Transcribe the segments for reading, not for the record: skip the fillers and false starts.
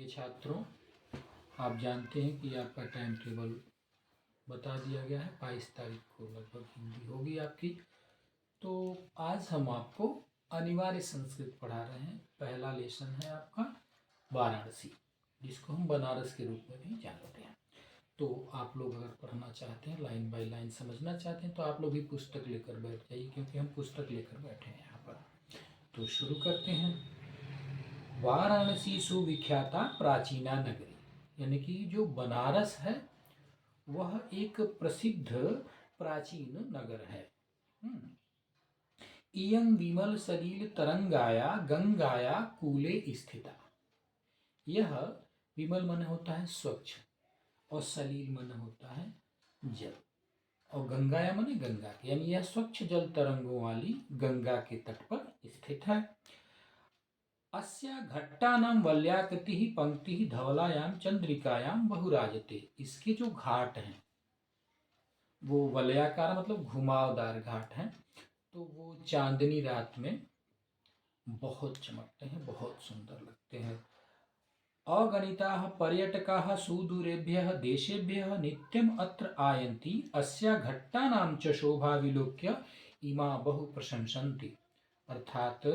प्रिय छात्रों, आप जानते हैं कि आपका टाइम टेबल बता दिया गया है। 22 तारीख को लगभग हिंदी होगी आपकी। तो आज हम आपको अनिवार्य संस्कृत पढ़ा रहे हैं। पहला लेसन है आपका वाराणसी, जिसको हम बनारस के रूप में भी जानते हैं। तो आप लोग अगर पढ़ना चाहते हैं, लाइन बाय लाइन समझना चाहते हैं, तो आप लोग भी पुस्तक लेकर बैठ जाइए, क्योंकि हम पुस्तक लेकर बैठे हैं यहाँ पर। तो शुरू करते हैं। वाराणसी सुविख्याता प्राचीना नगरी, यानी कि जो बनारस है वह एक प्रसिद्ध प्राचीन नगर है। इयं विमल सलील तरंगाया गंगाया कूले स्थिता। यह विमल मन होता है स्वच्छ, और सलील मन होता है जल, और गंगाया मन गंगा के, यानी यह स्वच्छ जल तरंगों वाली गंगा के तट पर स्थित है। अस्या घट्टानां वल्याकृतिः पंक्तिः धवलायां चंद्रिकायां बहुराजते। इसके जो घाट हैं वो वलयाकार मतलब घुमावदार घाट हैं, तो वो चांदनी रात में बहुत चमकते हैं, बहुत सुंदर लगते हैं। अगणिताः पर्यटकाः सुदूरेभ्यः देशेभ्यः नित्यम् अत्र आयन्ति। अस्या घट्टानां च शोभा विलोक्य इमा बहु प्रशंसन्ति। अर्थात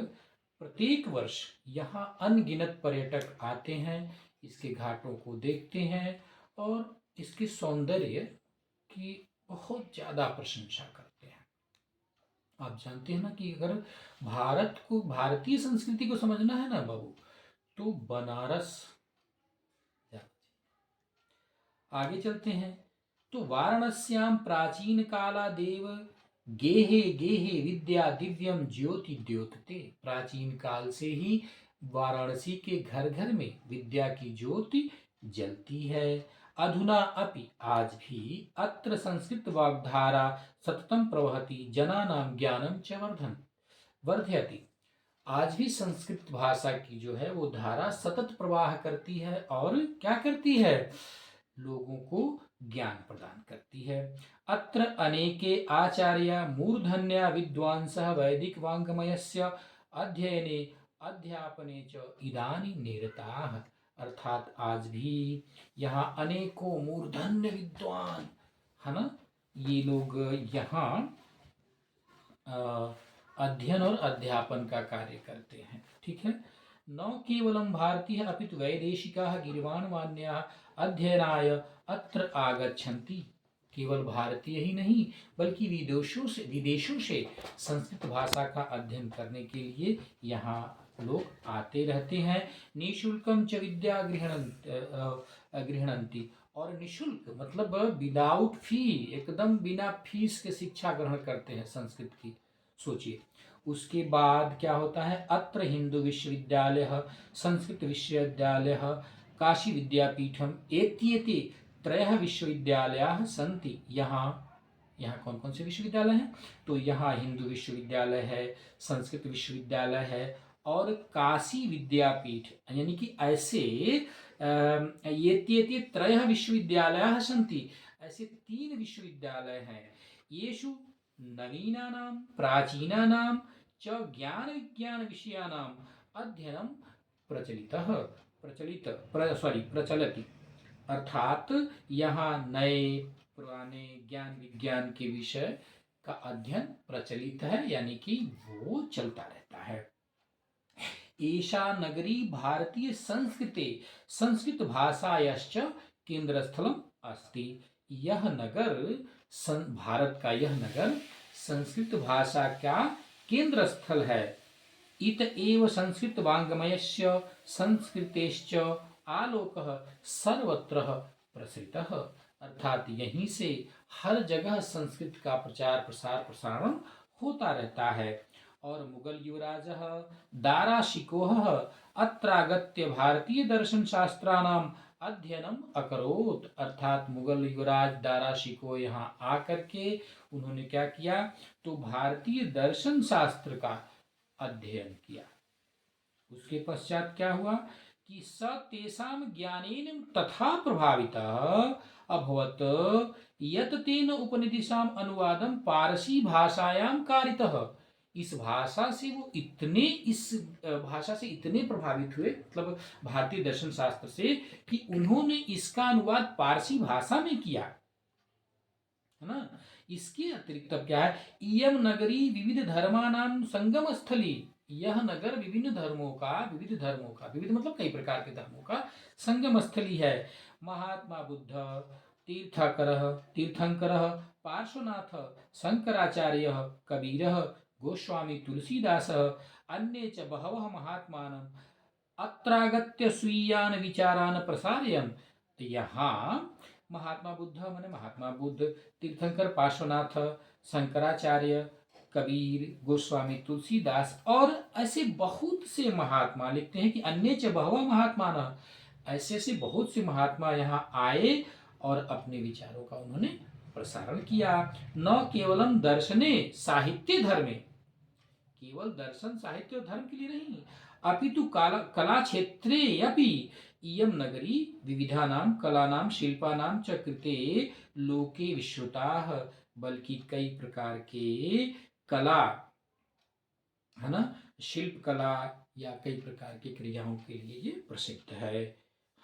प्रत्येक वर्ष यहाँ अनगिनत पर्यटक आते हैं, इसके घाटों को देखते हैं और इसके सौंदर्य की बहुत ज़्यादा प्रशंसा करते हैं। आप जानते हैं ना कि अगर भारत को, भारतीय संस्कृति को समझना है ना बाबू, तो बनारस। आगे चलते हैं। तो वाराणस्याम प्राचीन काला देव गेहे गेहे विद्या दिव्यम ज्योति द्योतते। प्राचीन काल से ही वाराणसी के घर घर में विद्या की ज्योति जलती है। अधुना अपि, आज भी, अत्र संस्कृत वाग्धारा सततम प्रवहति जनानां ज्ञानम च वर्धयति। आज भी संस्कृत भाषा की जो है वो धारा सतत प्रवाह करती है, और क्या करती है, लोगों को ज्ञान प्रदान करती है। अत्र अनेके आचार्य मूर्धन्या विद्वांसः वैदिक वाङ्मयस्य अध्ययने अध्यापने च इदानीं निरताः। अर्थात आज भी यहाँ अनेकों मूर्धन्य विद्वान है ना, ये लोग यहाँ अध्ययन और अध्यापन का कार्य करते हैं। ठीक है। न केवलं भारतीय अपितु वैदेशिकाः गीर्वाणमान्याः अध्ययनाय अत्र आगच्छन्ति। केवल भारतीय ही नहीं बल्कि विदेशों से संस्कृत भाषा का अध्ययन करने के लिए यहाँ लोग आते रहते हैं। निःशुल्कं च विद्या गृह्णन्ति, और निःशुल्क मतलब विदाउट फी, एकदम बिना फीस के शिक्षा ग्रहण करते हैं संस्कृत की। सोचिए, उसके बाद क्या होता है, अत्र हिंदू विश्वविद्यालय, संस्कृत विश्वविद्यालय, काशी विद्यापीठम एत्येते त्रयः विश्वविद्यालयाः सन्ति। यहाँ कौन कौन से विश्वविद्यालय हैं, तो यहाँ हिंदू विश्वविद्यालय है, संस्कृत विश्वविद्यालय है, और काशी विद्यापीठ, यानी कि ऐसे एत्येते त्रयः विश्वविद्यालयाः सन्ति, ऐसे 3 विश्वविद्यालय हैं। येषु नवीनानां प्राचीनानां च ज्ञान विज्ञान विषयानां अध्ययनं प्रचलति। अर्थात यहाँ नए पुराने ज्ञान विज्ञान के विषय का अध्ययन प्रचलित है, यानी कि वो चलता रहता है। एषा नगरी भारतीय संस्कृते संस्कृत भाषायाश्च केंद्रस्थलम अस्ति। यह नगर, भारत का यह नगर संस्कृत भाषा का केंद्र स्थल है। इत एव संस्कृत वाङ्मयस्य संस्कृतेश्च आलोकः सर्वत्र प्रसृतः। अर्थात यहीं से हर जगह संस्कृत का प्रचार प्रसार प्रसारण होता रहता है। और मुगल युवराज दाराशिकोह अत्रागत्य भारतीय दर्शन शास्त्राणाम अध्ययनम अकरोत्। अर्थात मुगल युवराज दाराशिको यहाँ आकर के उन्होंने क्या किया, तो भारतीय दर्शन शास्त्र का अध्ययन किया। उसके पश्चात क्या हुआ कि स तेषां ज्ञानेन तथा प्रभावितः अभवत् यत् तेन उपनिषदाम् अनुवादं पारसी भाषायां कारितः। इस भाषा से वो इतने इस भाषा से इतने प्रभावित हुए, मतलब भारतीय दर्शन शास्त्र से, कि उन्होंने इसका अनुवाद पारसी भाषा में किया, है ना। इसके अतिरिक्त अब क्या है, इयम नगरी विविध धर्मानाम संगम स्थली, यह नगर विभिन्न धर्मों का, विविध मतलब कई प्रकार के धर्मों का संगम स्थली है। महात्मा बुद्ध, तीर्थंकर, पार्श्वनाथ, शंकराचार्य, कबीर, गोस्वामी तुलसीदास, अन्ये च बहवः महात्मानं अत्रागत्य स्वीयान विचारान प्रसारयन्। तो यहाँ महात्मा बुद्ध माने महात्मा बुद्ध, तीर्थंकर पार्श्वनाथ, शंकराचार्य, कबीर, गोस्वामी तुलसीदास और ऐसे बहुत से महात्मा, लिखते हैं कि अन्य च बहवा महात्मा, ऐसे से बहुत से महात्मा यहाँ आए और अपने विचारों का उन्होंने प्रसारण किया। न केवलम दर्शने साहित्य धर्मे, केवल दर्शन साहित्य और धर्म के लिए नहीं, अपितु कला क्षेत्रे अपि इयम नगरी विविधानां कलानां शिल्पानां च कृते लोके विश्रुताः, बल्कि कई प्रकार के कला, है ना, शिल्प कला या कई प्रकार की क्रियाओं के लिए ये प्रसिद्ध है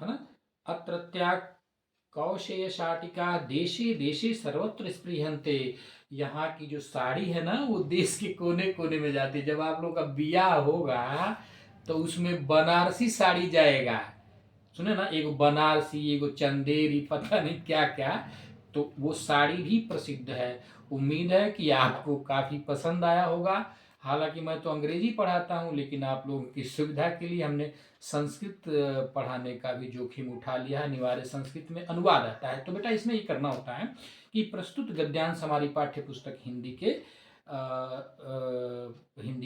ना। अत्रत्या कौशेय शाटिका देशे देशे सर्वत्र स्पृहन्ते, यहाँ की जो साड़ी है ना वो देश के कोने कोने में जाती है। जब आप लोग का ब्याह होगा तो उसमें बनारसी साड़ी जाएगा, सुने ना, एगो बनारसी, एगो चंदेरी, पता नहीं क्या क्या, तो वो साड़ी भी प्रसिद्ध है। उम्मीद है कि आपको काफ़ी पसंद आया होगा। हालांकि मैं तो अंग्रेजी पढ़ाता हूँ, लेकिन आप लोगों की सुविधा के लिए हमने संस्कृत पढ़ाने का भी जोखिम उठा लिया है। अनिवार्य संस्कृत में अनुवाद आता है, तो बेटा इसमें ये करना होता है कि प्रस्तुत गद्यांश हमारी पाठ्य पुस्तक हिंदी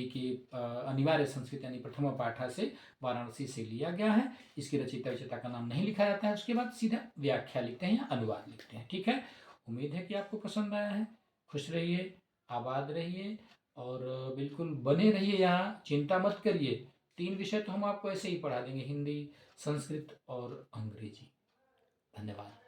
की अनिवार्य संस्कृत यानी प्रथम पाठा से वाराणसी से लिया गया है। इसके रचयिता विचेता का नाम नहीं लिखा जाता है, उसके बाद सीधा व्याख्या लिखते हैं या अनुवाद लिखते हैं। ठीक है, उम्मीद है कि आपको पसंद आया है। खुश रहिए, आबाद रहिए और बिल्कुल बने रहिए यहाँ, चिंता मत करिए। 3 विषय तो हम आपको ऐसे ही पढ़ा देंगे, हिंदी, संस्कृत और अंग्रेजी। धन्यवाद।